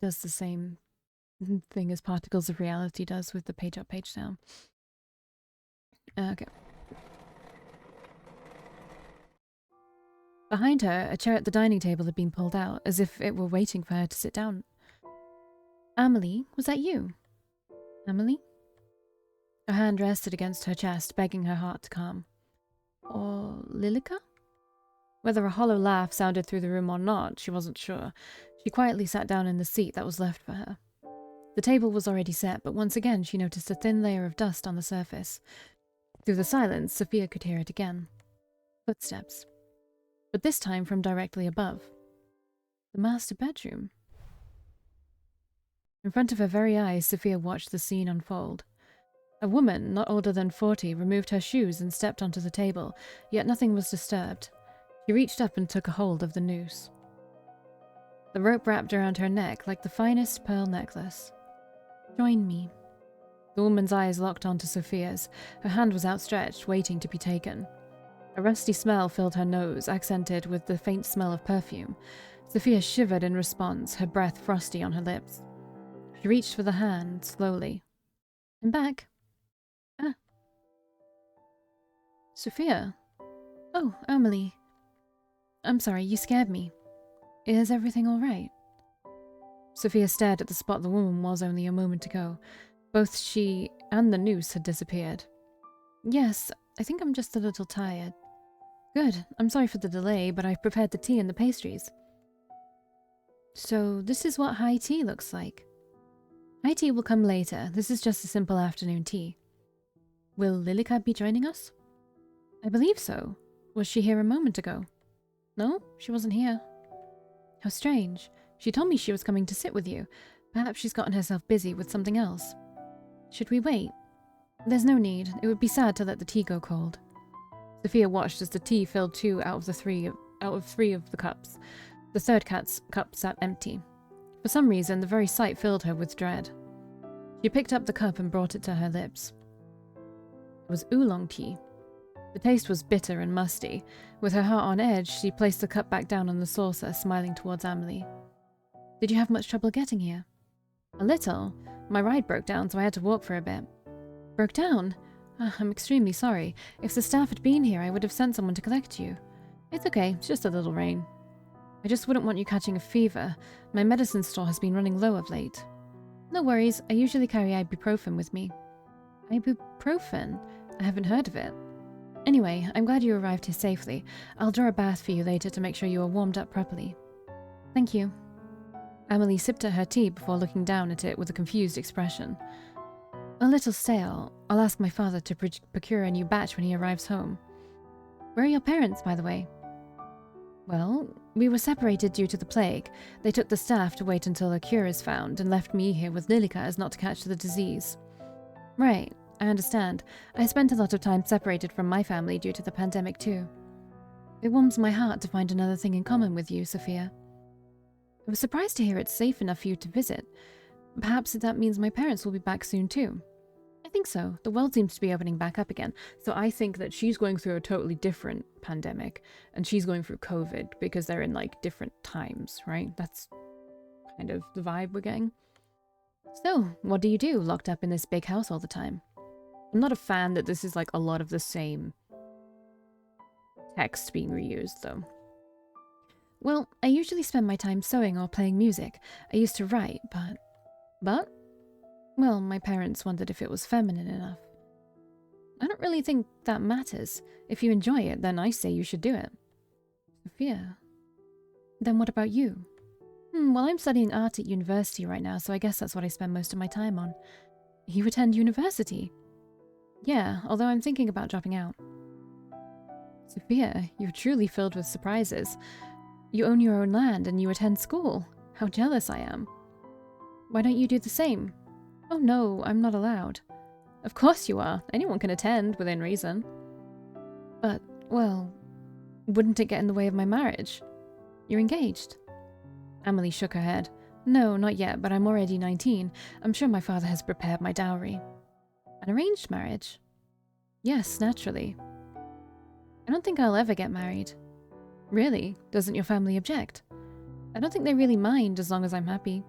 It does the same thing as Particles of Reality does with the page up, page down. Okay. Behind her, a chair at the dining table had been pulled out, as if it were waiting for her to sit down. Amelie, was that you? Amelie? Her hand rested against her chest, begging her heart to calm. Or Lilica? Whether a hollow laugh sounded through the room or not, she wasn't sure. She quietly sat down in the seat that was left for her. The table was already set, but once again she noticed a thin layer of dust on the surface. Through the silence, Sophia could hear it again. Footsteps. But this time from directly above. The master bedroom. In front of her very eyes, Sophia watched the scene unfold. A woman, not older than 40, removed her shoes and stepped onto the table, yet nothing was disturbed. She reached up and took a hold of the noose. The rope wrapped around her neck like the finest pearl necklace. Join me. The woman's eyes locked onto Sophia's. Her hand was outstretched, waiting to be taken. A rusty smell filled her nose, accented with the faint smell of perfume. Sophia shivered in response, her breath frosty on her lips. She reached for the hand, slowly. I'm back. Ah. Sophia. Oh, Amelie. I'm sorry, you scared me. Is everything all right? Sophia stared at the spot the woman was only a moment ago. Both she and the noose had disappeared. Yes, I think I'm just a little tired. Good, I'm sorry for the delay, but I've prepared the tea and the pastries. So this is what high tea looks like. High tea will come later. This is just a simple afternoon tea. Will Lilica be joining us? I believe so. Was she here a moment ago? No, she wasn't here. How strange. She told me she was coming to sit with you. Perhaps she's gotten herself busy with something else. Should we wait? There's no need. It would be sad to let the tea go cold. Sophia watched as the tea filled 2 out of 3 of the cups. The third cup sat empty. For some reason, the very sight filled her with dread. She picked up the cup and brought it to her lips. It was oolong tea. The taste was bitter and musty. With her heart on edge, she placed the cup back down on the saucer, smiling towards Amelie. Did you have much trouble getting here? A little. My ride broke down, so I had to walk for a bit. Broke down? I'm extremely sorry. If the staff had been here, I would have sent someone to collect you. It's okay, it's just a little rain. I just wouldn't want you catching a fever. My medicine store has been running low of late. No worries, I usually carry ibuprofen with me. Ibuprofen? I haven't heard of it. Anyway, I'm glad you arrived here safely. I'll draw a bath for you later to make sure you are warmed up properly. Thank you. Amelie sipped at her tea before looking down at it with a confused expression. A little stale. I'll ask my father to procure a new batch when he arrives home. Where are your parents, by the way? Well, we were separated due to the plague. They took the staff to wait until a cure is found and left me here with Lilica as not to catch the disease. Right, I understand. I spent a lot of time separated from my family due to the pandemic too. It warms my heart to find another thing in common with you, Sophia. I was surprised to hear it's safe enough for you to visit. Perhaps that means my parents will be back soon too. I think so. The world seems to be opening back up again. So I think that she's going through a totally different pandemic and she's going through COVID because they're in like different times, right? That's kind of the vibe we're getting. So, what do you do locked up in this big house all the time? I'm not a fan that this is like a lot of the same text being reused though. Well, I usually spend my time sewing or playing music. I used to write, but? Well, my parents wondered if it was feminine enough. I don't really think that matters. If you enjoy it, then I say you should do it. Sophia. Then what about you? Well, I'm studying art at university right now, so I guess that's what I spend most of my time on. You attend university? Yeah, although I'm thinking about dropping out. Sophia, you're truly filled with surprises. You own your own land and you attend school. How jealous I am. Why don't you do the same? Oh no, I'm not allowed. Of course you are. Anyone can attend, within reason. But, well, wouldn't it get in the way of my marriage? You're engaged. Amelie shook her head. No, not yet, but I'm already 19. I'm sure my father has prepared my dowry. An arranged marriage? Yes, naturally. I don't think I'll ever get married. Really? Doesn't your family object? I don't think they really mind as long as I'm happy.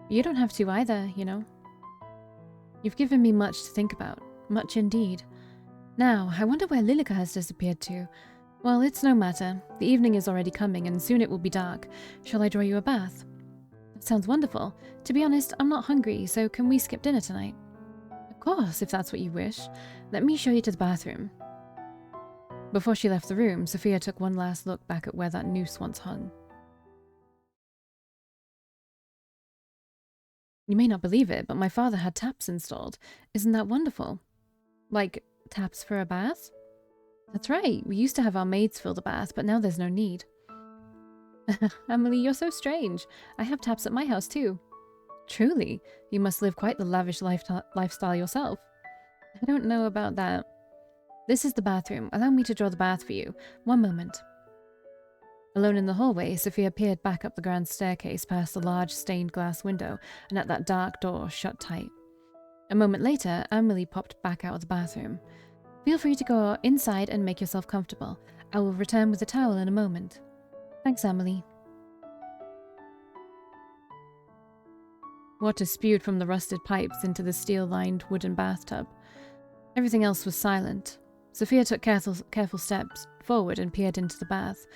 You don't have to either, you know. You've given me much to think about. Much indeed. Now, I wonder where Lilica has disappeared to. Well, it's no matter. The evening is already coming, and soon it will be dark. Shall I draw you a bath? That sounds wonderful. To be honest, I'm not hungry, so can we skip dinner tonight? Of course, if that's what you wish. Let me show you to the bathroom. Before she left the room, Sophia took one last look back at where that noose once hung. You may not believe it, but my father had taps installed. Isn't that wonderful? Like, taps for a bath? That's right, we used to have our maids fill the bath, but now there's no need. Amelie, you're so strange. I have taps at my house too. Truly, you must live quite the lavish lifestyle yourself. I don't know about that. This is the bathroom. Allow me to draw the bath for you. One moment. Alone in the hallway, Sophia peered back up the grand staircase past the large stained glass window and at that dark door shut tight. A moment later, Amelie popped back out of the bathroom. Feel free to go inside and make yourself comfortable. I will return with a towel in a moment. Thanks, Amelie. Water spewed from the rusted pipes into the steel-lined wooden bathtub. Everything else was silent. Sophia took careful steps forward and peered into the bath.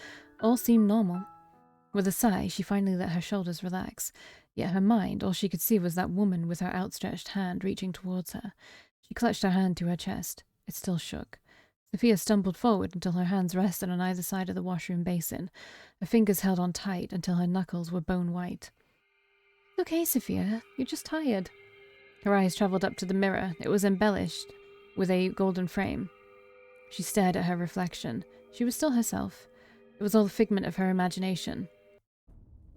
All seemed normal. With a sigh, she finally let her shoulders relax. Yet her mind, all she could see was that woman with her outstretched hand reaching towards her. She clutched her hand to her chest. It still shook. Sophia stumbled forward until her hands rested on either side of the washroom basin. Her fingers held on tight until her knuckles were bone white. It's okay, Sophia. You're just tired. Her eyes travelled up to the mirror. It was embellished with a golden frame. She stared at her reflection. She was still herself. It was all a figment of her imagination.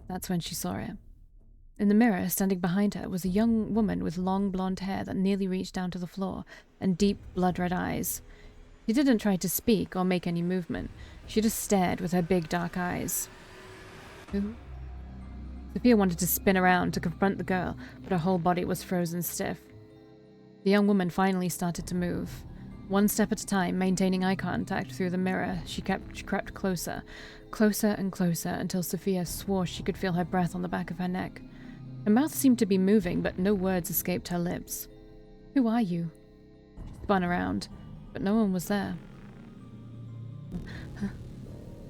That's when she saw it. In the mirror, standing behind her, was a young woman with long blonde hair that nearly reached down to the floor, and deep, blood-red eyes. She didn't try to speak or make any movement. She just stared with her big, dark eyes. Who? Sophia wanted to spin around to confront the girl, but her whole body was frozen stiff. The young woman finally started to move. One step at a time, maintaining eye contact through the mirror, she crept closer, closer and closer, until Sophia swore she could feel her breath on the back of her neck. Her mouth seemed to be moving, but no words escaped her lips. Who are you? She spun around, but no one was there.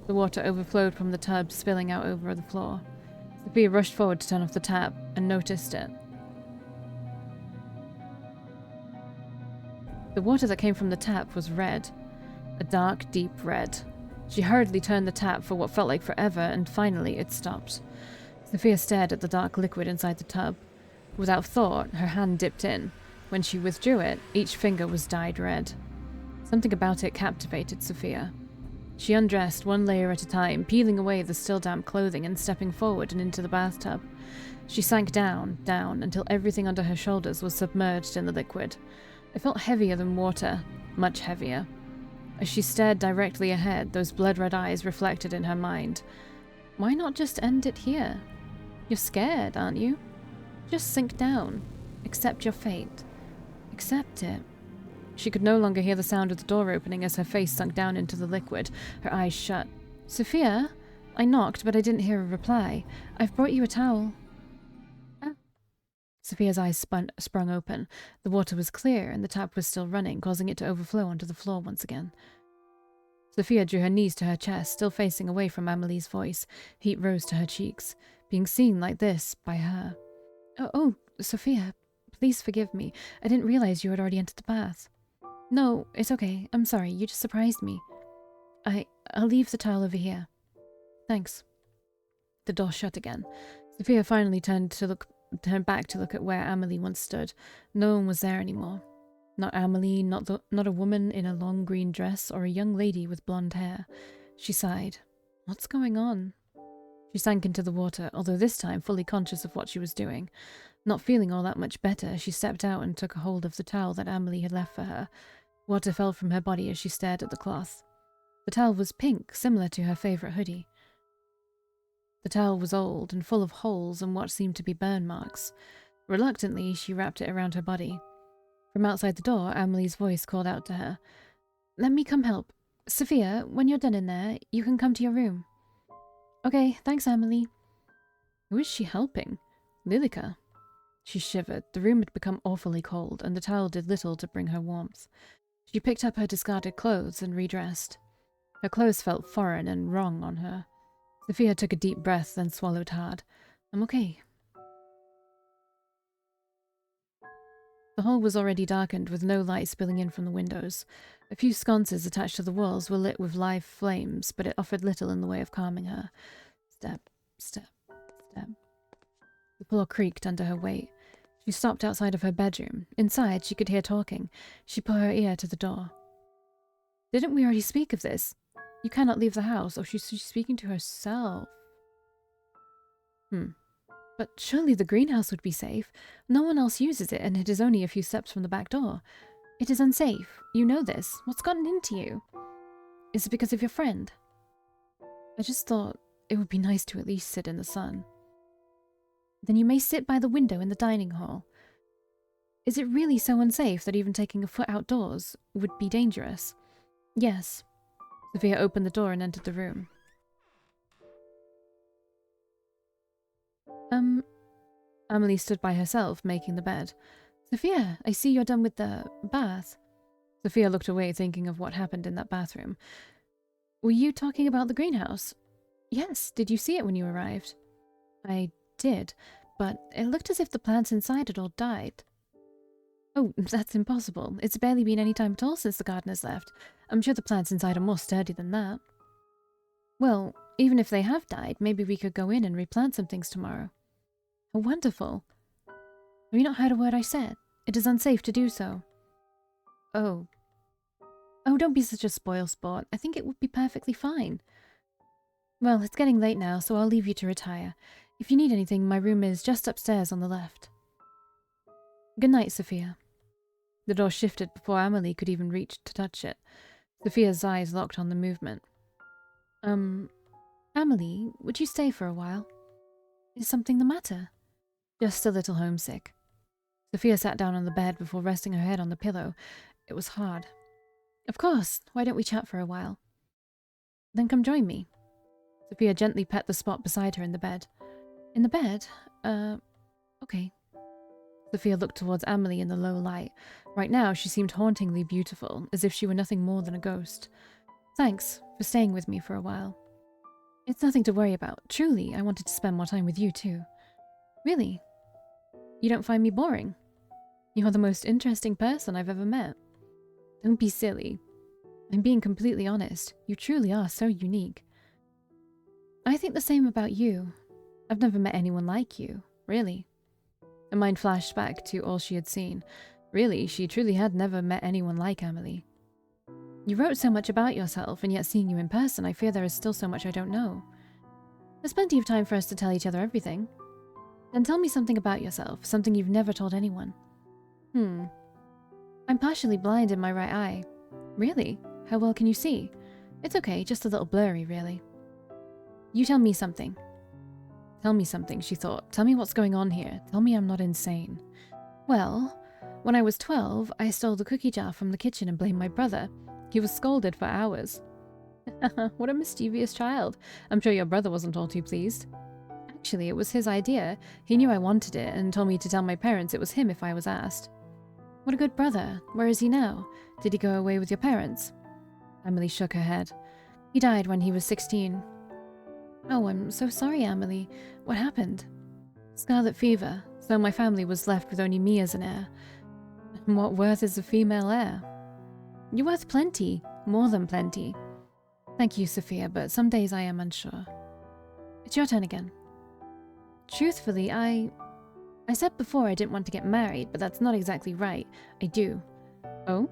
The water overflowed from the tub, spilling out over the floor. Sophia rushed forward to turn off the tap, and noticed it. The water that came from the tap was red. A dark, deep red. She hurriedly turned the tap for what felt like forever, and finally it stopped. Sophia stared at the dark liquid inside the tub. Without thought, her hand dipped in. When she withdrew it, each finger was dyed red. Something about it captivated Sophia. She undressed one layer at a time, peeling away the still damp clothing and stepping forward and into the bathtub. She sank down, until everything under her shoulders was submerged in the liquid. It felt heavier than water, much heavier. As she stared directly ahead, those blood-red eyes reflected in her mind. Why not just end it here? You're scared, aren't you? Just sink down. Accept your fate. Accept it. She could no longer hear the sound of the door opening as her face sunk down into the liquid, her eyes shut. Sophia? I knocked, but I didn't hear a reply. I've brought you a towel. Sophia's eyes sprung open. The water was clear, and the tap was still running, causing it to overflow onto the floor once again. Sophia drew her knees to her chest, still facing away from Amelie's voice. Heat rose to her cheeks. Being seen like this by her. Oh, Sophia, please forgive me. I didn't realize you had already entered the bath. No, it's okay. I'm sorry. You just surprised me. I'll leave the towel over here. Thanks. The door shut again. Sophia finally turned back to look at where Amelie once stood. No one was there anymore. Not Amelie, not a woman in a long green dress, or a young lady with blonde hair. She sighed. What's going on? She sank into the water, although this time fully conscious of what she was doing. Not feeling all that much better, she stepped out and took a hold of the towel that Amelie had left for her. Water fell from her body as she stared at the cloth. The towel was pink, similar to her favourite hoodie. The towel was old and full of holes and what seemed to be burn marks. Reluctantly, she wrapped it around her body. From outside the door, Amelie's voice called out to her. Let me come help. Sophia, when you're done in there, you can come to your room. Okay, thanks, Amelie. Who is she helping? Lilica. She shivered. The room had become awfully cold, and the towel did little to bring her warmth. She picked up her discarded clothes and redressed. Her clothes felt foreign and wrong on her. Sophia took a deep breath, then swallowed hard. I'm okay. The hall was already darkened, with no light spilling in from the windows. A few sconces attached to the walls were lit with live flames, but it offered little in the way of calming her. Step, step, step. The floor creaked under her weight. She stopped outside of her bedroom. Inside, she could hear talking. She put her ear to the door. Didn't we already speak of this? You cannot leave the house, or she's speaking to herself. But surely the greenhouse would be safe. No one else uses it, and it is only a few steps from the back door. It is unsafe. You know this. What's gotten into you? Is it because of your friend? I just thought it would be nice to at least sit in the sun. Then you may sit by the window in the dining hall. Is it really so unsafe that even taking a foot outdoors would be dangerous? Yes. Sophia opened the door and entered the room. Amelie stood by herself, making the bed. Sophia, I see you're done with the bath. Sophia looked away, thinking of what happened in that bathroom. Were you talking about the greenhouse? Yes. Did you see it when you arrived? I did, but it looked as if the plants inside had all died. Oh, that's impossible. It's barely been any time at all since the gardeners left. I'm sure the plants inside are more sturdy than that. Well, even if they have died, maybe we could go in and replant some things tomorrow. Oh, wonderful. Have you not heard a word I said? It is unsafe to do so. Oh. Oh, don't be such a spoilsport. I think it would be perfectly fine. Well, it's getting late now, so I'll leave you to retire. If you need anything, my room is just upstairs on the left. Good night, Sophia. The door shifted before Amelie could even reach to touch it. Sophia's eyes locked on the movement. Amelie, would you stay for a while? Is something the matter? Just a little homesick. Sophia sat down on the bed before resting her head on the pillow. It was hard. Of course. Why don't we chat for a while? Then come join me. Sophia gently pet the spot beside her in the bed. In the bed? Okay. Sophia looked towards Amelie in the low light. Right now, she seemed hauntingly beautiful, as if she were nothing more than a ghost. Thanks for staying with me for a while. It's nothing to worry about. Truly, I wanted to spend more time with you, too. Really? You don't find me boring? You're the most interesting person I've ever met. Don't be silly. I'm being completely honest. You truly are so unique. I think the same about you. I've never met anyone like you, really. Her mind flashed back to all she had seen. Really, she truly had never met anyone like Amelie. You wrote so much about yourself, and yet seeing you in person, I fear there is still so much I don't know. There's plenty of time for us to tell each other everything. Then tell me something about yourself, something you've never told anyone. I'm partially blind in my right eye. Really? How well can you see? It's okay, just a little blurry, really. You tell me something. Tell me something, she thought. Tell me what's going on here. Tell me I'm not insane. Well, when I was 12, I stole the cookie jar from the kitchen and blamed my brother. He was scolded for hours. What a mischievous child. I'm sure your brother wasn't all too pleased. Actually, it was his idea. He knew I wanted it and told me to tell my parents it was him if I was asked. What a good brother. Where is he now? Did he go away with your parents? Amelie shook her head. He died when he was 16. Oh, I'm so sorry, Amelie. What happened? Scarlet fever, so my family was left with only me as an heir. And what worth is a female heir? You're worth plenty, more than plenty. Thank you, Sophia, but some days I am unsure. It's your turn again. Truthfully, I said before I didn't want to get married, but that's not exactly right. I do. Oh?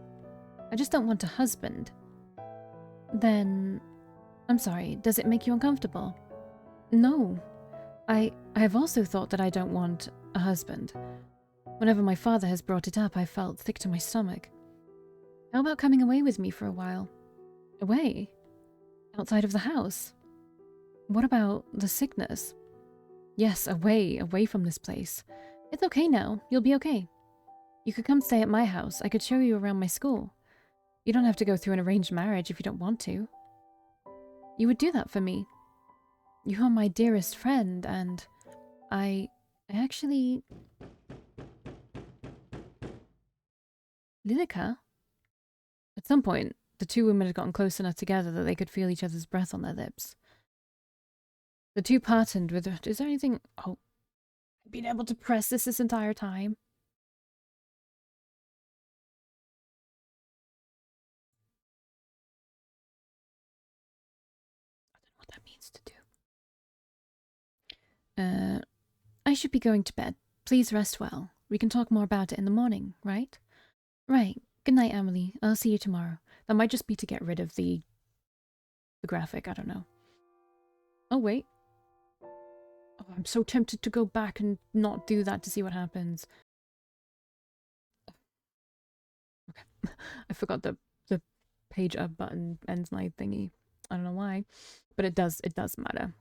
I just don't want a husband. Then... I'm sorry, does it make you uncomfortable? No. I've also thought that I don't want a husband. Whenever my father has brought it up, I felt sick to my stomach. How about coming away with me for a while? Away? Outside of the house? What about the sickness? Yes, away from this place. It's okay now. You'll be okay. You could come stay at my house. I could show you around my school. You don't have to go through an arranged marriage if you don't want to. You would do that for me. You are my dearest friend, and I I actually... Lilica? At some point, the two women had gotten close enough together that they could feel each other's breath on their lips. The two parted with... Is there anything... Oh, I've been able to press this entire time. I don't know what that means to do. I should be going to bed. Please rest well. We can talk more about it in the morning, right? Right. Good night, Amelie. I'll see you tomorrow. That might just be to get rid of the graphic. I don't know. Oh, wait. Oh, I'm so tempted to go back and not do that to see what happens. Okay. I forgot the page up button ends my thingy. I don't know why. But it does matter.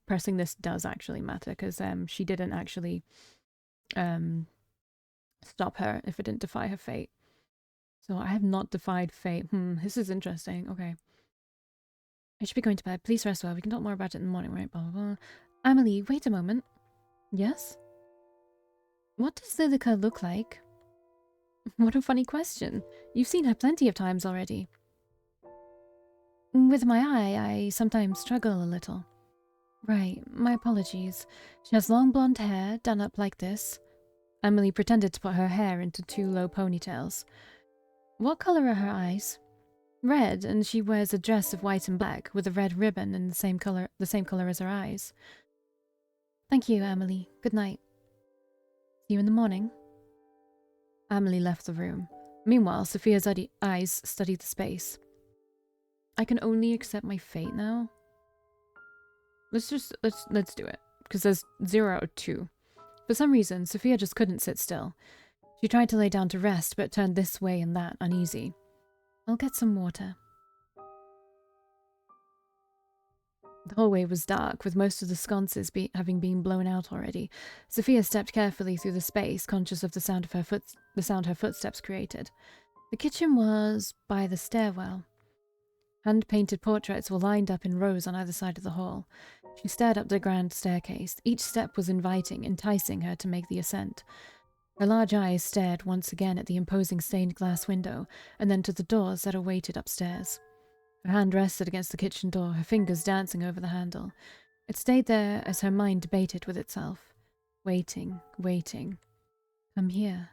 Pressing this does actually matter because she didn't actually stop her if it didn't defy her fate. So I have not defied fate. This is interesting. Okay. I should be going to bed. Please rest well. We can talk more about it in the morning, right? Blah, blah, blah. Amelie, wait a moment. Yes? What does Lilica look like? What a funny question. You've seen her plenty of times already. With my eye, I sometimes struggle a little. Right, my apologies. She has long blonde hair, done up like this. Amelie pretended to put her hair into two low ponytails. What color are her eyes? Red, and she wears a dress of white and black with a red ribbon and the same color as her eyes. Thank you, Amelie. Good night. See you in the morning. Amelie left the room. Meanwhile, Sophia's eyes studied the space. I can only accept my fate now. Let's do it. Because there's 0 out of 2. For some reason, Sophia just couldn't sit still. She tried to lay down to rest, but turned this way and that, uneasy. I'll get some water. The hallway was dark, with most of the sconces having been blown out already. Sophia stepped carefully through the space, conscious of the sound her footsteps created. The kitchen was by the stairwell. Hand-painted portraits were lined up in rows on either side of the hall. She stared up the grand staircase. Each step was inviting, enticing her to make the ascent. Her large eyes stared once again at the imposing stained glass window, and then to the doors that awaited upstairs. Her hand rested against the kitchen door, her fingers dancing over the handle. It stayed there as her mind debated with itself. Waiting, waiting. Come here.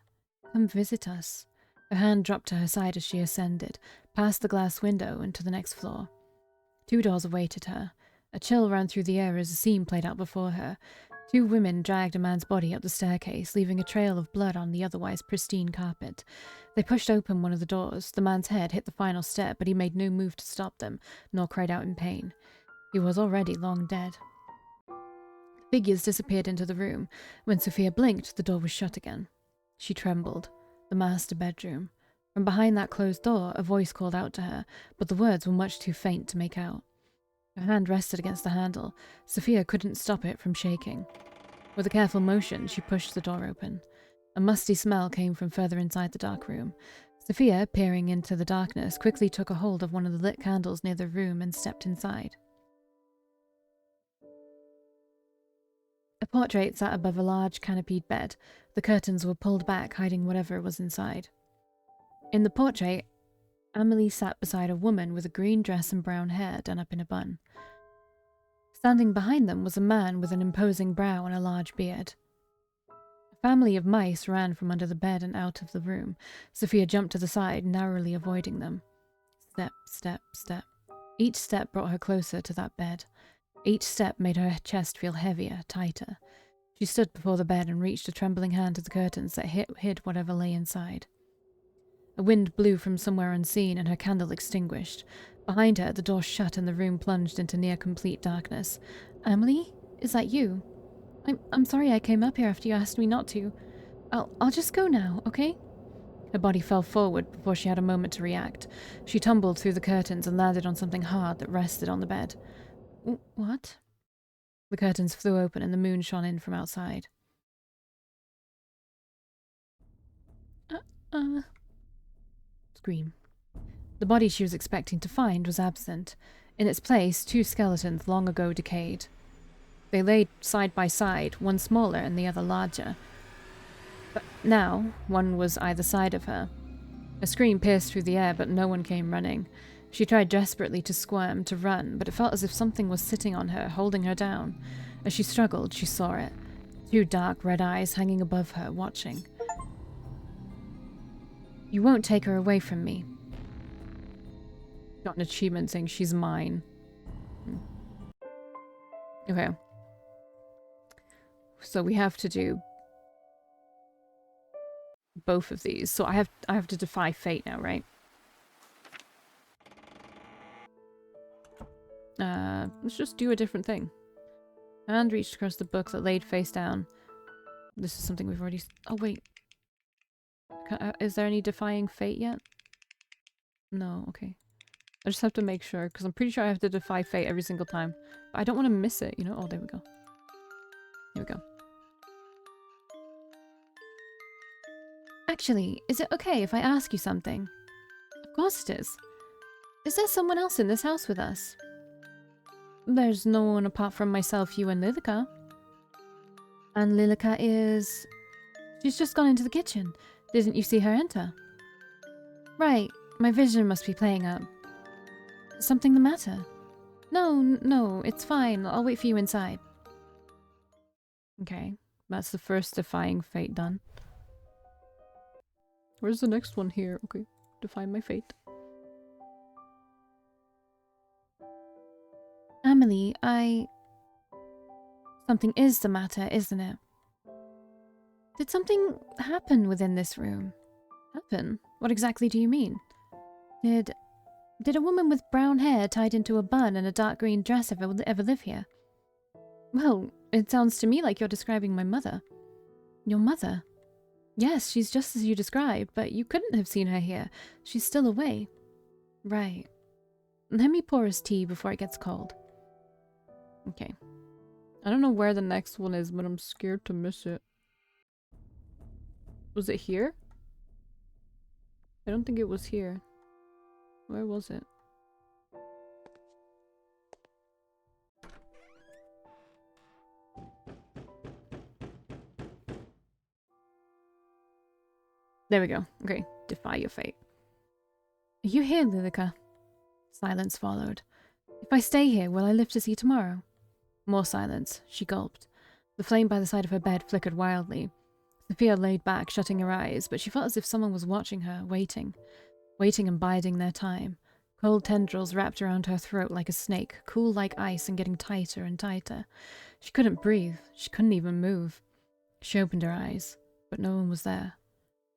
Come visit us. Her hand dropped to her side as she ascended, past the glass window and to the next floor. 2 doors awaited her. A chill ran through the air as a scene played out before her. 2 women dragged a man's body up the staircase, leaving a trail of blood on the otherwise pristine carpet. They pushed open one of the doors. The man's head hit the final step, but he made no move to stop them, nor cried out in pain. He was already long dead. The figures disappeared into the room. When Sophia blinked, the door was shut again. She trembled. The master bedroom. From behind that closed door, a voice called out to her, but the words were much too faint to make out. Her hand rested against the handle. Sophia couldn't stop it from shaking. With a careful motion, she pushed the door open. A musty smell came from further inside the dark room. Sophia, peering into the darkness, quickly took a hold of one of the lit candles near the room and stepped inside. A portrait sat above a large canopied bed. The curtains were pulled back, hiding whatever was inside. In the portrait, Amelie sat beside a woman with a green dress and brown hair done up in a bun. Standing behind them was a man with an imposing brow and a large beard. A family of mice ran from under the bed and out of the room. Sophia jumped to the side, narrowly avoiding them. Step, step, step. Each step brought her closer to that bed. Each step made her chest feel heavier, tighter. She stood before the bed and reached a trembling hand to the curtains that hid whatever lay inside. A wind blew from somewhere unseen and her candle extinguished. Behind her, the door shut and the room plunged into near-complete darkness. Amelie? Is that you? I'm sorry I came up here after you asked me not to. I'll just go now, okay? Her body fell forward before she had a moment to react. She tumbled through the curtains and landed on something hard that rested on the bed. What? The curtains flew open and the moon shone in from outside. Scream. The body she was expecting to find was absent. In its place, 2 skeletons long ago decayed. They lay side by side, one smaller and the other larger. But now, one was either side of her. A scream pierced through the air, but no one came running. She tried desperately to squirm, to run, but it felt as if something was sitting on her, holding her down. As she struggled, she saw it. Two dark red eyes hanging above her, watching. You won't take her away from me. Got an achievement saying she's mine. Okay. So we have to do both of these. So I have to defy fate now, right? Let's just do a different thing. Hand reached across the book that laid face down. This is something we've already... Oh, wait. Is there any defying fate yet? No, okay. I just have to make sure, because I'm pretty sure I have to defy fate every single time. But I don't want to miss it, you know? Oh, there we go. Here we go. Actually, is it okay if I ask you something? Of course it is. Is there someone else in this house with us? There's no one apart from myself, you, and Lilika. And Lilika is... She's just gone into the kitchen. Didn't you see her enter? Right, my vision must be playing up. Something the matter? No, it's fine. I'll wait for you inside. Okay, that's the first defying fate done. Where's the next one here? Okay, defy my fate. Amelie, Something is the matter, isn't it? Did something happen within this room? Happen? What exactly do you mean? Did a woman with brown hair tied into a bun and a dark green dress ever live here? Well, it sounds to me like you're describing my mother. Your mother? Yes, she's just as you described, but you couldn't have seen her here. She's still away. Right. Let me pour us tea before it gets cold. Okay. I don't know where the next one is, but I'm scared to miss it. Was it here? I don't think it was here. Where was it? There we go. Okay, defy your fate. Are you here, Lilika? Silence followed. If I stay here, will I live to see tomorrow? More silence. She gulped. The flame by the side of her bed flickered wildly. Sophia laid back, shutting her eyes, but she felt as if someone was watching her, waiting and biding their time. Cold tendrils wrapped around her throat like a snake, cool like ice and getting tighter and tighter. She couldn't breathe. She couldn't even move. She opened her eyes, but no one was there.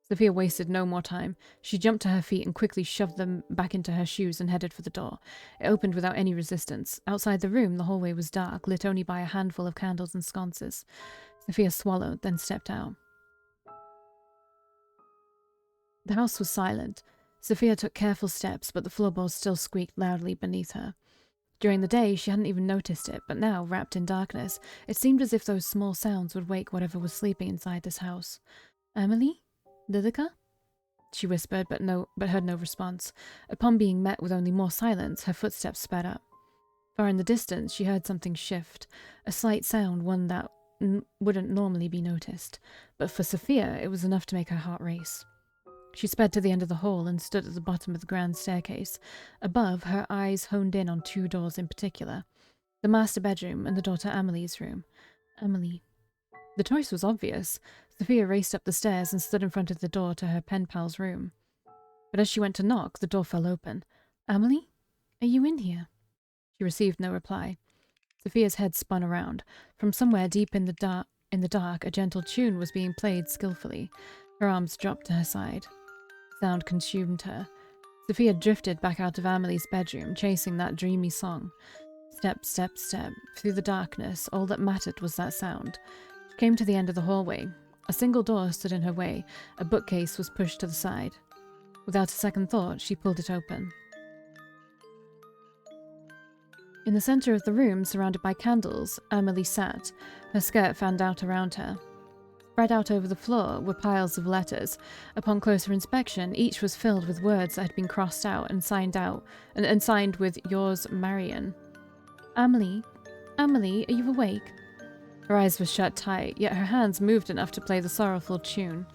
Sophia wasted no more time. She jumped to her feet and quickly shoved them back into her shoes and headed for the door. It opened without any resistance. Outside the room, the hallway was dark, lit only by a handful of candles and sconces. Sophia swallowed, then stepped out. The house was silent. Sophia took careful steps, but the floorboards still squeaked loudly beneath her. During the day, she hadn't even noticed it, but now, wrapped in darkness, it seemed as if those small sounds would wake whatever was sleeping inside this house. Amelie? Lilika? She whispered, but heard no response. Upon being met with only more silence, her footsteps sped up. Far in the distance, she heard something shift, a slight sound, one that wouldn't normally be noticed. But for Sophia, it was enough to make her heart race. She sped to the end of the hall and stood at the bottom of the grand staircase. Above, her eyes honed in on two doors in particular. The master bedroom and the door to Amelie's room. Amelie. The choice was obvious. Sophia raced up the stairs and stood in front of the door to her pen pal's room. But as she went to knock, the door fell open. Amelie? Are you in here? She received no reply. Sophia's head spun around. From somewhere deep in the dark, a gentle tune was being played skillfully. Her arms dropped to her side. Sound consumed her. Sophia drifted back out of Amelie's bedroom, chasing that dreamy song. Step, step, step. Through the darkness, all that mattered was that sound. She came to the end of the hallway. A single door stood in her way. A bookcase was pushed to the side. Without a second thought, she pulled it open. In the center of the room, surrounded by candles, Amelie sat, her skirt fanned out around her. Spread out over the floor were piles of letters. Upon closer inspection, each was filled with words that had been crossed out and signed with "Yours, Marion." Amelie, are you awake? Her eyes were shut tight, yet her hands moved enough to play the sorrowful tune.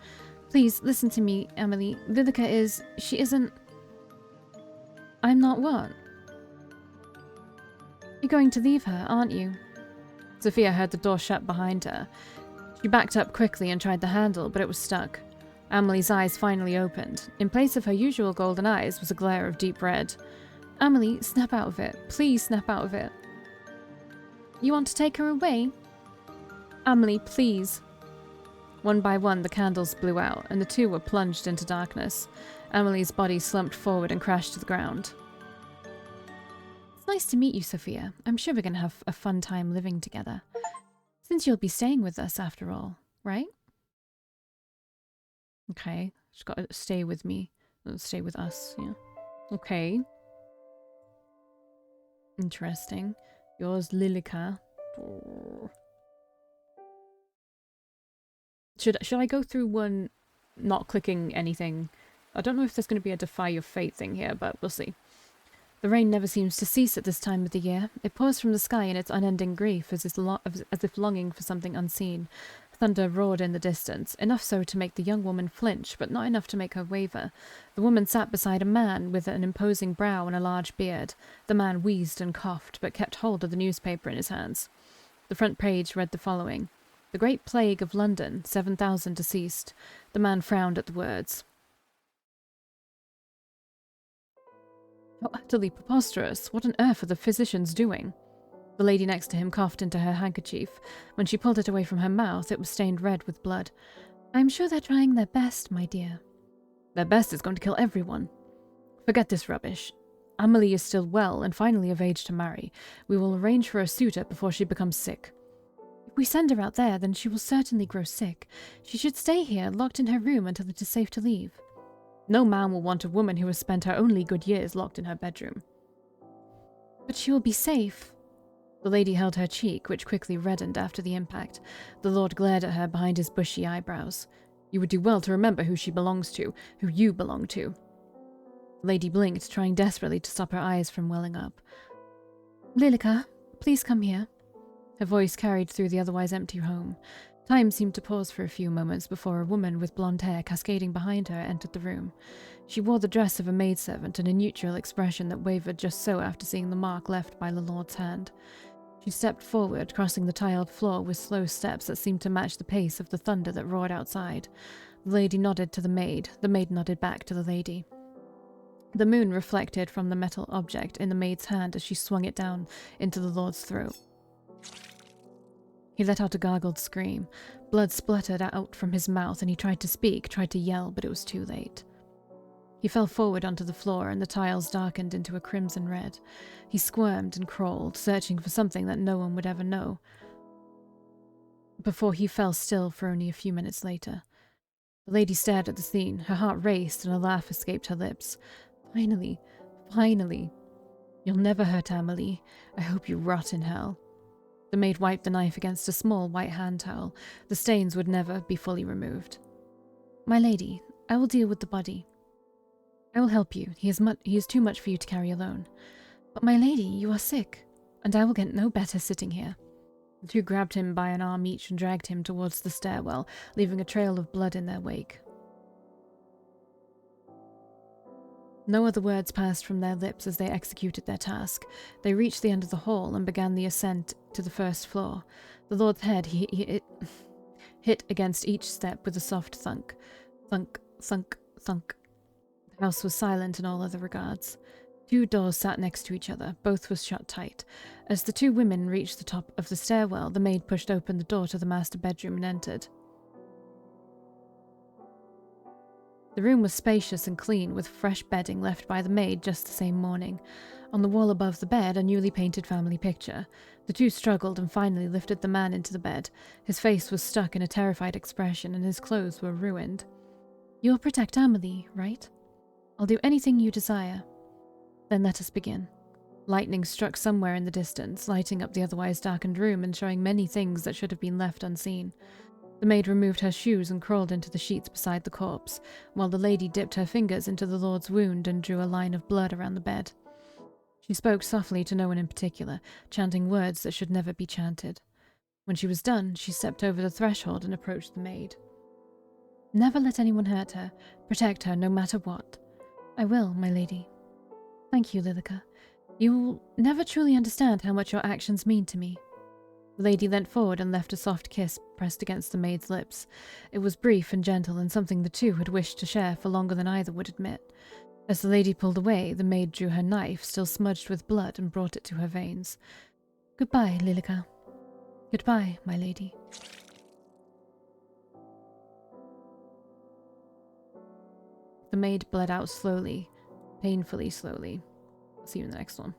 Please, listen to me, Amelie. Lilica is... She isn't... I'm not what? You're going to leave her, aren't you? Sophia heard the door shut behind her. She backed up quickly and tried the handle, but it was stuck. Amelie's eyes finally opened. In place of her usual golden eyes was a glare of deep red. Amelie, snap out of it. Please snap out of it. You want to take her away? Amelie, please. One by one, the candles blew out, and the two were plunged into darkness. Amelie's body slumped forward and crashed to the ground. It's nice to meet you, Sophia. I'm sure we're going to have a fun time living together. Since you'll be staying with us after all, right? Okay, she's got to stay with me. Stay with us, yeah. Okay. Interesting. Yours, Lilica. Should I go through one not clicking anything? I don't know if there's going to be a defy your fate thing here, but we'll see. The rain never seems to cease at this time of the year. It pours from the sky in its unending grief, as if longing for something unseen. Thunder roared in the distance, enough so to make the young woman flinch, but not enough to make her waver. The woman sat beside a man with an imposing brow and a large beard. The man wheezed and coughed, but kept hold of the newspaper in his hands. The front page read the following. The Great Plague of London, 7,000 deceased. The man frowned at the words. How utterly preposterous. What on earth are the physicians doing? The lady next to him coughed into her handkerchief. When she pulled it away from her mouth, it was stained red with blood. I'm sure they're trying their best, my dear. Their best is going to kill everyone. Forget this rubbish. Amelie is still well and finally of age to marry. We will arrange for a suitor before she becomes sick. If we send her out there, then she will certainly grow sick. She should stay here, locked in her room until it is safe to leave. No man will want a woman who has spent her only good years locked in her bedroom. But she will be safe. The lady held her cheek, which quickly reddened after the impact. The lord glared at her behind his bushy eyebrows. You would do well to remember who she belongs to, who you belong to. The lady blinked, trying desperately to stop her eyes from welling up. Lilica, please come here. Her voice carried through the otherwise empty home. Time seemed to pause for a few moments before a woman with blonde hair cascading behind her entered the room. She wore the dress of a maidservant and a neutral expression that wavered just so after seeing the mark left by the lord's hand. She stepped forward, crossing the tiled floor with slow steps that seemed to match the pace of the thunder that roared outside. The lady nodded to the maid nodded back to the lady. The moon reflected from the metal object in the maid's hand as she swung it down into the lord's throat. He let out a gargled scream. Blood spluttered out from his mouth and he tried to speak, tried to yell, but it was too late. He fell forward onto the floor and the tiles darkened into a crimson red. He squirmed and crawled, searching for something that no one would ever know, before he fell still for only a few minutes later. The lady stared at the scene. Her heart raced and a laugh escaped her lips. Finally, finally. You'll never hurt Amelie. I hope you rot in hell. The maid wiped the knife against a small white hand towel. The stains would never be fully removed. My lady, I will deal with the body. I will help you. He is too much for you to carry alone. But my lady, you are sick, and I will get no better sitting here. The two grabbed him by an arm each and dragged him towards the stairwell, leaving a trail of blood in their wake. No other words passed from their lips as they executed their task. They reached the end of the hall and began the ascent to the first floor. The lord's head hit against each step with a soft thunk. Thunk, thunk, thunk. The house was silent in all other regards. Two doors sat next to each other. Both were shut tight. As the two women reached the top of the stairwell, the maid pushed open the door to the master bedroom and entered. The room was spacious and clean, with fresh bedding left by the maid just the same morning. On the wall above the bed, a newly painted family picture. The two struggled and finally lifted the man into the bed. His face was stuck in a terrified expression and his clothes were ruined. You'll protect Amelie, right? I'll do anything you desire. Then let us begin. Lightning struck somewhere in the distance, lighting up the otherwise darkened room and showing many things that should have been left unseen. The maid removed her shoes and crawled into the sheets beside the corpse, while the lady dipped her fingers into the lord's wound and drew a line of blood around the bed. She spoke softly to no one in particular, chanting words that should never be chanted. When she was done, she stepped over the threshold and approached the maid. Never let anyone hurt her. Protect her no matter what. I will, my lady. Thank you, Lilica. You'll never truly understand how much your actions mean to me. The lady leant forward and left a soft kiss pressed against the maid's lips. It was brief and gentle, and something the two had wished to share for longer than either would admit. As the lady pulled away, the maid drew her knife, still smudged with blood, and brought it to her veins. Goodbye, Lilica. Goodbye, my lady. The maid bled out slowly, painfully slowly. See you in the next one.